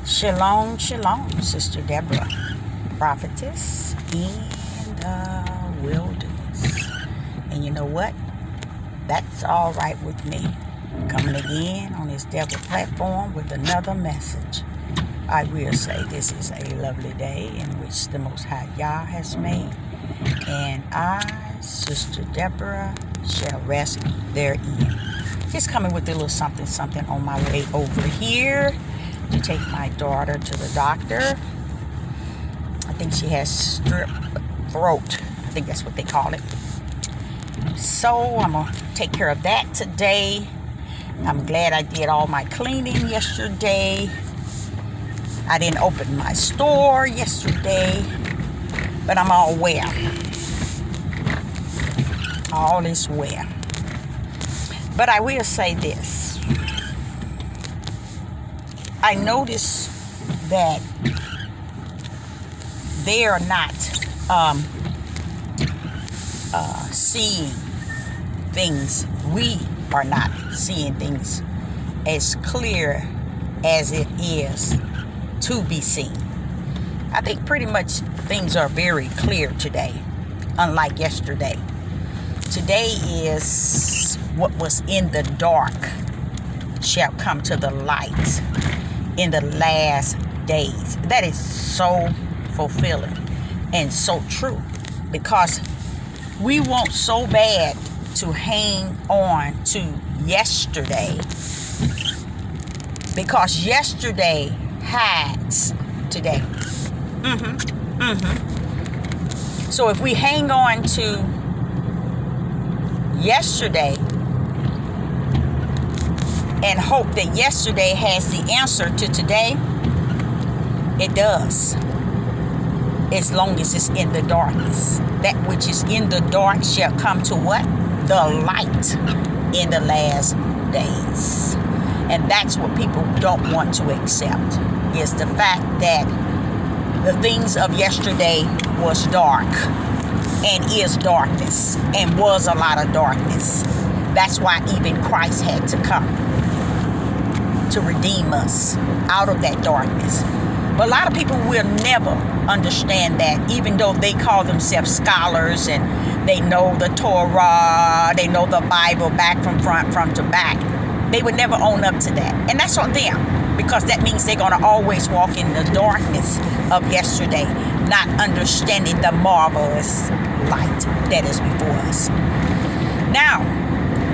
Shalom, shalom, Sister Deborah, prophetess in the wilderness. And you know what? That's all right with me. Coming again on this Deborah platform with another message. I will say this is a lovely day in which the Most High Yah has made. And I, Sister Deborah, shall rest therein. Just coming with a little something on my way over here to take my daughter to the doctor. I think she has strep throat. I think that's what they call it. So I'm going to take care of that today. I'm glad I did all my cleaning yesterday. I didn't open my store yesterday, but I'm all well. All is well. But I will say this. I notice that they are not seeing things. We are not seeing things as clear as it is to be seen. I think pretty much things are very clear today, unlike yesterday. Today is what was in the dark shall come to the light in the last days. That is so fulfilling and so true, because we want so bad to hang on to yesterday, because yesterday hides today. So if we hang on to yesterday and hope that yesterday has the answer to today, it does, as long as it's in the darkness. That which is in the dark shall come to what? The light in the last days. And that's what people don't want to accept, is the fact that the things of yesterday was dark and is darkness and was a lot of darkness. That's why even Christ had to come to redeem us out of that darkness. But a lot of people will never understand that, even though they call themselves scholars and they know the Torah, they know the Bible back from front to back. They would never own up to that. And that's on them, because that means they're going to always walk in the darkness of yesterday, not understanding the marvelous light that is before us. Now,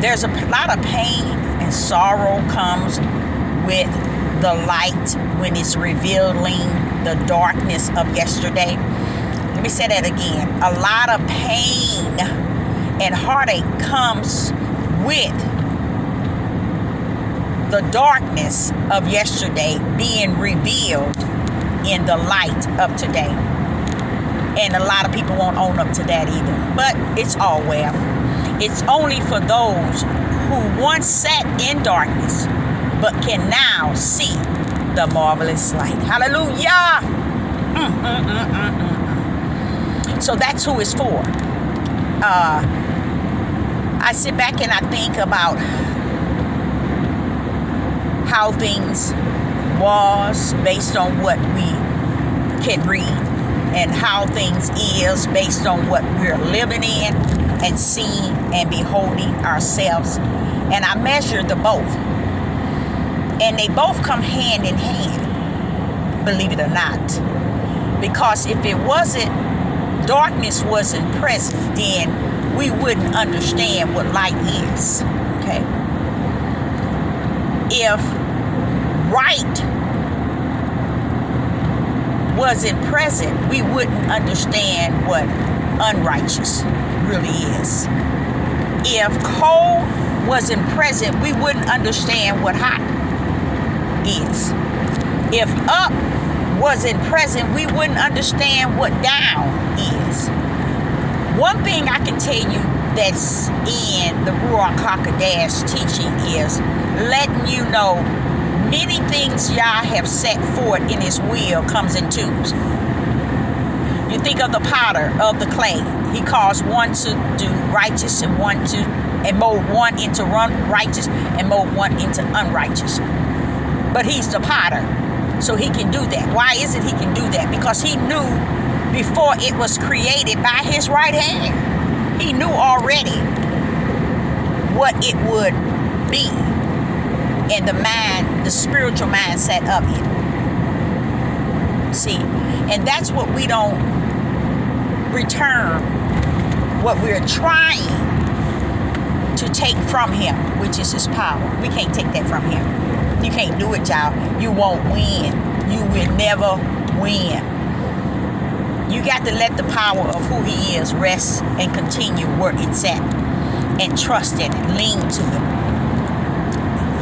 there's a lot of pain and sorrow comes with the light when it's revealing the darkness of yesterday. Let me say that again. A lot of pain and heartache comes with the darkness of yesterday being revealed in the light of today. And a lot of people won't own up to that either. But it's all well. It's only for those who once sat in darkness but can now see the marvelous light. Hallelujah! So that's who it's for. I sit back and I think about how things was based on what we can read, and how things is based on what we're living in and seeing and beholding ourselves. And I measure the both. And they both come hand in hand, believe it or not. Because if it wasn't, darkness wasn't present, then we wouldn't understand what light is. Okay? If right wasn't present, we wouldn't understand what unrighteous really is. If cold wasn't present, we wouldn't understand what hot is. If up wasn't present, we wouldn't understand what down is. One thing I can tell you that's in the Ruach HaKodesh teaching is letting you know many things Yah have set forth in his will comes in twos. You think of the potter of the clay. He caused one to do righteous and one to, and mold one into righteous and mold one into unrighteous. But he's the potter. So he can do that. Why is it he can do that? Because he knew before it was created by his right hand. He knew already what it would be in the mind, the spiritual mindset of it. See, and that's what we don't return, what we're trying to take from him, which is his power. We can't take that from him. You can't do it, y'all. You won't win. You will never win. You got to let the power of who he is rest and continue where it's at, and trust in it, lean to it.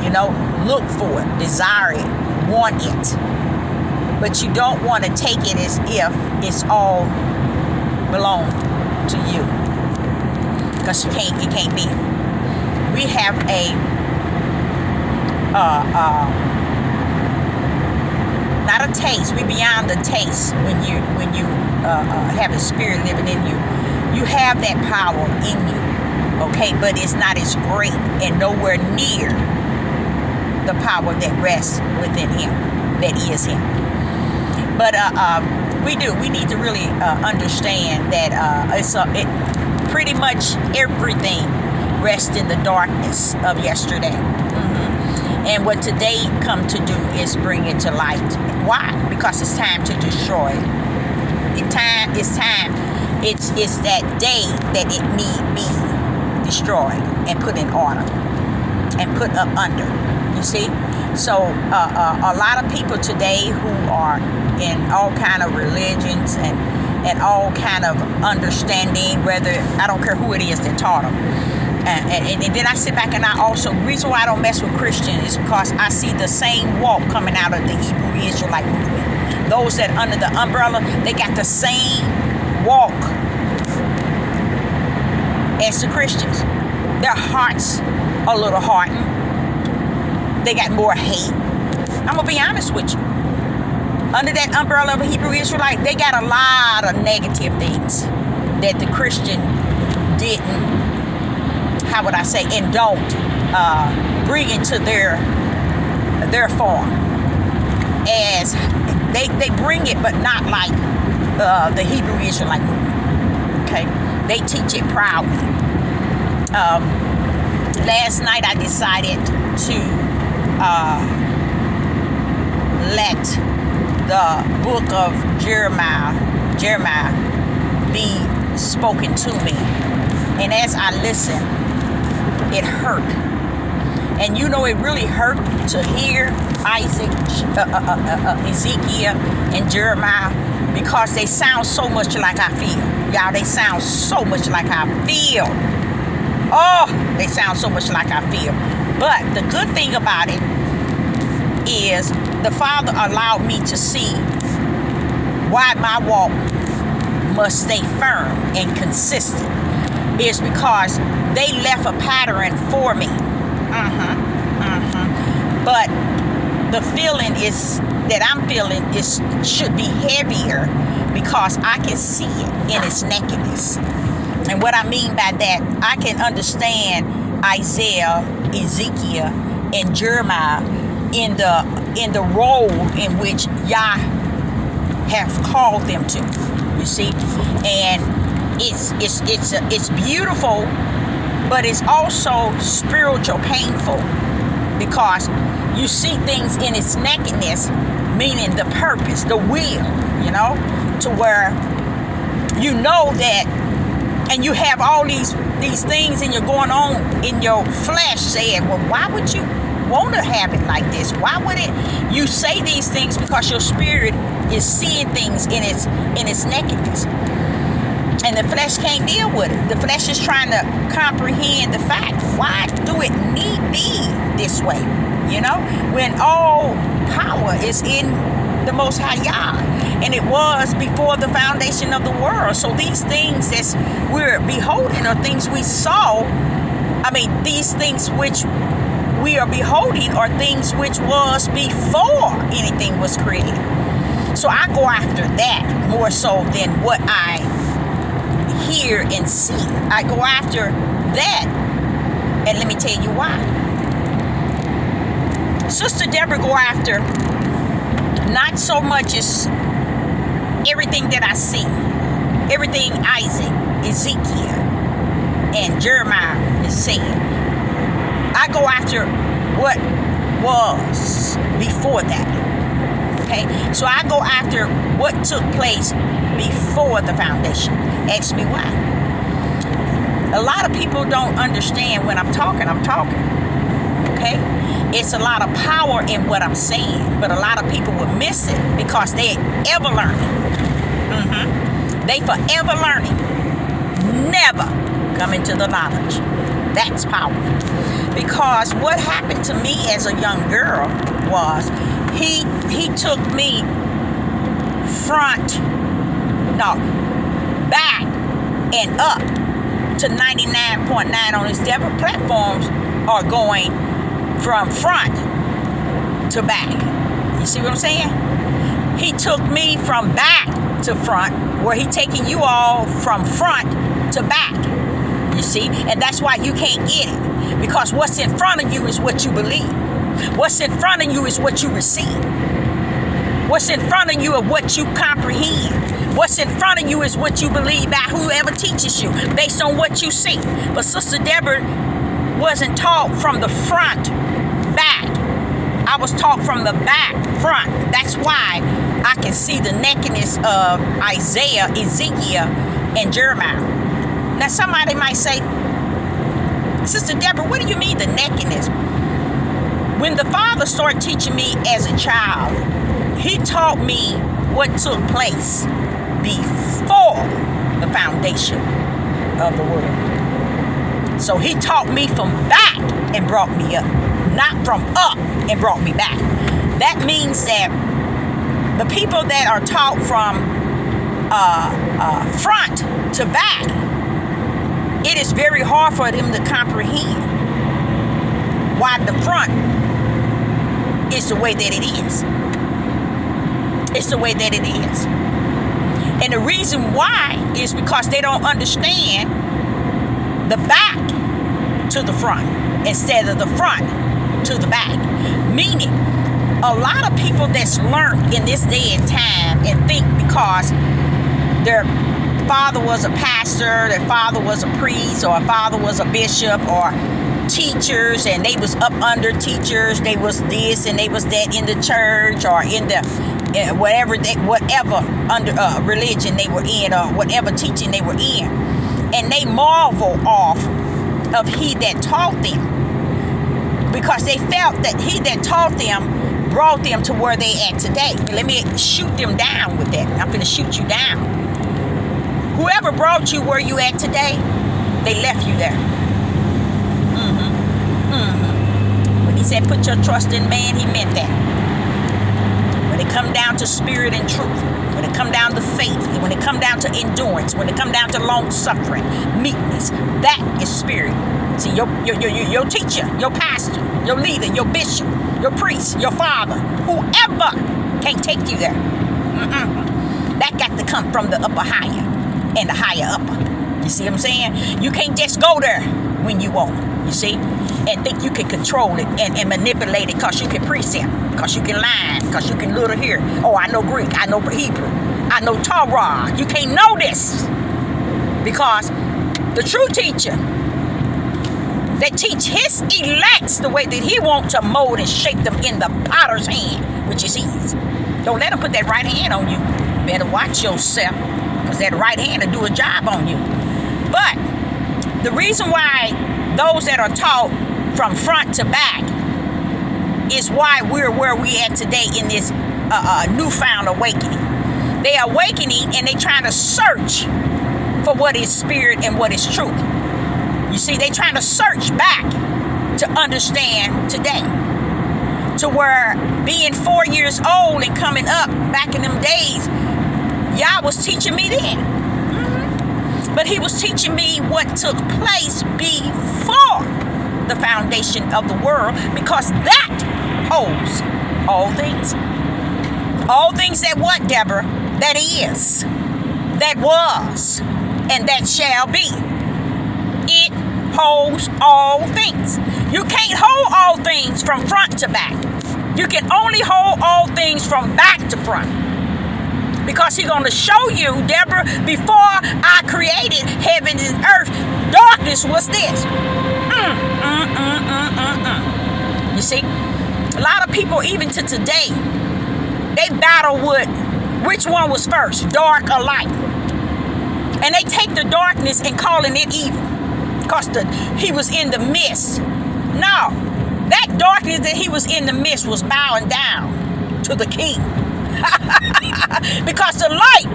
You know, look for it, desire it, want it. But you don't want to take it as if it's all belong to you, because it can't be. We have not a taste. We beyond the taste when you have the Spirit living in you. You have that power in you, okay? But it's not as great and nowhere near the power that rests within him, that is him. But we need to really understand that pretty much everything rests in the darkness of yesterday. And what today come to do is bring it to light. Why? Because it's time to destroy it. It's time. It's that day that it need be destroyed and put in order and put up under. You see? So a lot of people today who are in all kind of religions and all kind of understanding, whether, I don't care who it is that taught them. And then I sit back and I also, the reason why I don't mess with Christians is because I see the same walk coming out of the Hebrew Israelite movement. Those that under the umbrella, they got the same walk as the Christians. Their hearts are a little hardened. They got more hate. I'm going to be honest with you. Under that umbrella of a Hebrew Israelite, they got a lot of negative things that the Christian didn't, how would I say, and don't bring into their form. As they bring it, but not like the Hebrew Israelite movement. Okay, they teach it proudly. Last night I decided to let the book of Jeremiah be spoken to me, and as I listened, it hurt. And you know, it really hurt to hear Ezekiel and Jeremiah, because they sound so much like I feel. Y'all, they sound so much like I feel. Oh, they sound so much like I feel. But the good thing about it is the Father allowed me to see why my walk must stay firm and consistent. Is because they left a pattern for me. But the feeling is that I'm feeling should be heavier, because I can see it in its nakedness. And what I mean by that, I can understand Isaiah, Ezekiel, and Jeremiah in the role in which Yah have called them to. You see, and it's beautiful, but it's also spiritual painful, because you see things in its nakedness, meaning the purpose, the will, you know, to where you know that, and you have all these things and you're going on in your flesh saying, well, why would you want to have it like this? Why would it? You say these things because your spirit is seeing things in its nakedness. And the flesh can't deal with it. The flesh is trying to comprehend the fact. Why do it need be this way? You know, when all power is in the Most High Yah, and it was before the foundation of the world. So these things that we're beholding are things we saw. I mean, these things which we are beholding are things which was before anything was created. So I go after that more so than what I hear and see. I go after that, and let me tell you why. Sister Deborah go after Not so much as everything that I see, everything Isaac, Ezekiel, and Jeremiah is saying. I go after what was before that. Okay? So I go after what took place before the foundation. Ask me why. A lot of people don't understand when I'm talking. Okay? It's a lot of power in what I'm saying, but a lot of people will miss it because they're ever learning. They forever learning. Never coming to the knowledge. That's power. Because what happened to me as a young girl was he took me back and up to 99.9 on his different platforms are going from front to back. You see what I'm saying? He took me from back to front, where he taking you all from front to back. You see? And that's why you can't get it. Because what's in front of you is what you believe. What's in front of you is what you receive. What's in front of you is what you comprehend. What's in front of you is what you believe by whoever teaches you, based on what you see. But Sister Deborah wasn't taught from the front back. I was taught from the back front. That's why I can see the nakedness of Isaiah, Ezekiel, and Jeremiah. Now somebody might say, Sister Deborah, what do you mean the nakedness? When the Father started teaching me as a child, He taught me what took place before the foundation of the world. So He taught me from back and brought me up, not from up and brought me back. That means that the people that are taught from front to back, it is very hard for them to comprehend why the front is the way that it is. It's the way that it is. And the reason why is because they don't understand the back to the front instead of the front to the back. Meaning, a lot of people that's learned in this day and time and think because their father was a pastor, their father was a priest, or a father was a bishop, or teachers, and they was up under teachers, they was this and they was that in the church, or in the whatever under religion they were in, or whatever teaching they were in, and they marvel off of he that taught them, because they felt that he that taught them brought them to where they at today. Let me shoot them down with that. I'm going to shoot you down. Whoever brought you where you at today, they left you there. When He said put your trust in man, He meant that. When it come down to spirit and truth, when it come down to faith, when it come down to endurance, when it come down to long suffering, meekness, that is spirit. See, your teacher, your pastor, your leader, your bishop, your priest, your father, whoever can't take you there. That got to come from the upper higher and the higher upper. You see what I'm saying? You can't just go there when you want, you see, and think you can control it and manipulate it because you can precept, because you can line, because you can little here. Oh, I know Greek, I know Hebrew, I know Torah. You can't know this because the true teacher that teach His elects the way that He wants to mold and shape them in the potter's hand, which is His. Don't let Him put that right hand on you. You better watch yourself, because that right hand will do a job on you. But the reason why those that are taught from front to back is why we're where we at today in this newfound awakening. They are awakening and they trying to search for what is spirit and what is truth. You see, they trying to search back to understand today. To where being 4 years old and coming up back in them days, Yah was teaching me then. But He was teaching me what took place before the foundation of the world, because that holds all things. All things that what, Deborah? That is, that was, and that shall be. It holds all things. You can't hold all things from front to back. You can only hold all things from back back to front. Because he's going to show you, Deborah, before I created heaven and earth, darkness was this. You see, a lot of people, even to today, they battle with which one was first, dark or light. And they take the darkness and calling it evil because he was in the midst. No, that darkness that he was in the midst was bowing down to the king. Because the light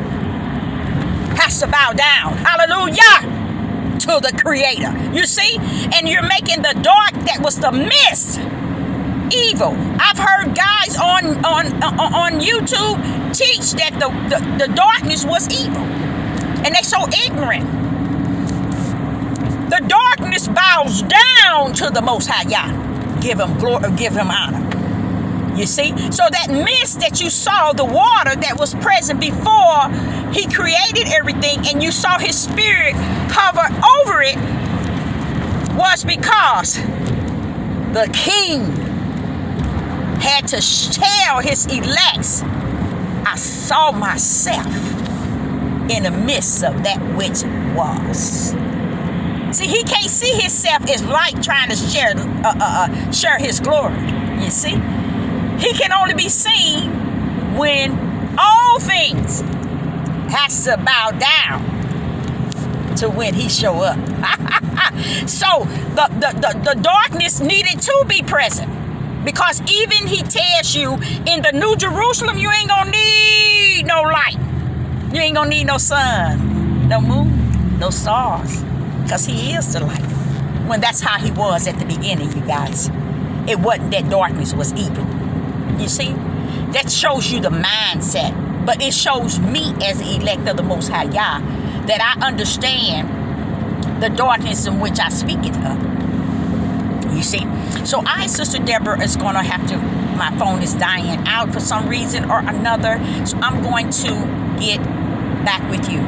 has to bow down, hallelujah, to the creator. You see, and you're making the dark that was the mist evil. I've heard guys on YouTube teach that the darkness was evil, and they're so ignorant. The darkness bows down to the Most High Yah. Give him glory, give him honor. You see? So that mist that you saw, the water that was present before he created everything, and you saw his spirit hover over it, was because the king had to tell his elects, I saw myself in the midst of that which was. See, he can't see himself as light trying to share his glory. You see? He can only be seen when all things has to bow down to when he show up. So the darkness needed to be present, because even he tells you in the New Jerusalem, you ain't gonna need no light. You ain't gonna need no sun, no moon, no stars, because he is the light. When that's how he was at the beginning, you guys. It wasn't that darkness was evil. You see, that shows you the mindset, but it shows me as an elect of the Most High Yah that I understand the darkness in which I speak it of. You see, so Sister Deborah, is going to have to, my phone is dying out for some reason or another, so I'm going to get back with you.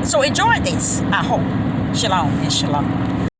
So enjoy this, I hope. Shalom and shalom.